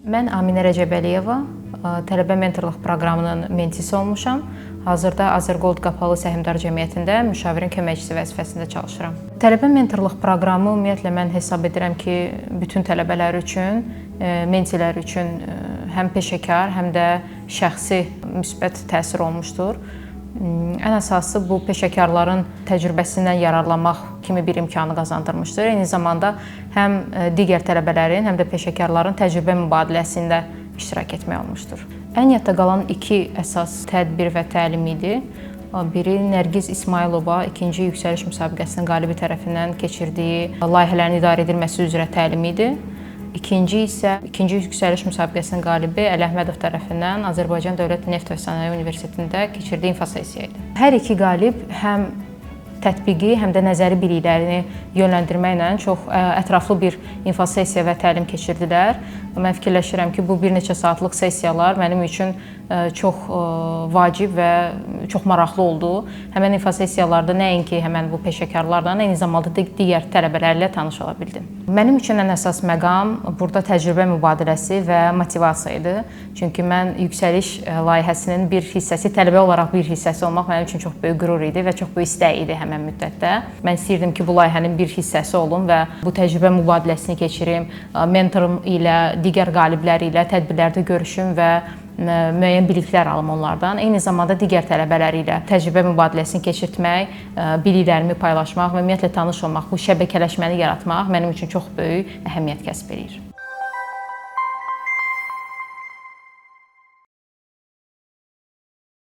Mən Aminə Rəcəbəliyeva, tələbə mentorluq proqramının mentisi olmuşam. Hazırda Azərgold Qapalı Səhmdar Cəmiyyətində müşavirin köməkçisi vəzifəsində çalışıram. Tələbə mentorluq proqramı ümumiyyətlə mən hesab edirəm ki, bütün tələbələr üçün, mentilər üçün həm peşəkar, həm də şəxsi müsbət təsir olmuşdur. Ən əsası bu peşəkarların təcrübəsindən yararlanmaq kimi bir imkanı qazandırmışdır. Eyni zamanda həm digər tələbələrin, həm də peşəkarların təcrübə mübadiləsində iştirak etmək olmuşdur. Ən yadda qalan iki əsas tədbir və təlim idi. Biri Nərgiz İsmailova ikinci yüksəliş müsabiqəsinin qalibi tərəfindən keçirdiyi layihələrin idarə edilməsi üzrə təlim idi. İkinci isə ikinci yüksəliş müsabiqəsinin qalibi Əli Əhmədov tərəfindən Azərbaycan Dövlət Neft və Sənaye Universitetində keçirdiyi infosessiya idi. Hər iki qalib həm tətbiqi, həm də nəzəri biliklərini yönləndirməklə çox ətraflı bir infosessiya və təlim keçirdilər. Mən fikirləşirəm ki, bu bir neçə saatlıq sessiyalar mənim üçün çox vacib və çox maraqlı oldu. Həmən infosessiyalarda nəinki həmən bu peşəkarlarla, eyni zamanda digər tələbələrlə tanış ola bildim. Mənim üçün ən əsas məqam burada təcrübə mübadiləsi və motivasiya idi. Çünki mən yüksəliş layihəsinin bir hissəsi, tələbə olaraq bir hissəsi olmaq mənim üçün çox böyük qürur idi və çox böyük istək idi həmən müddətdə. Mən istəyirdim ki, bu layihənin bir hissəsi olum və bu təcrübə mübadiləsini keçirim, mentorum ilə, digər qaliblər ilə tədbirlərdə görüşüm və müəyyən biliklər alım onlardan. Eyni zamanda digər tələbələr ilə təcrübə mübadiləsini keçirtmək, biliklərimi paylaşmaq və ümumiyyətlə tanış olmaq, bu şəbəkələşməni yaratmaq mənim üçün çox böyük əhəmiyyət kəsb edir.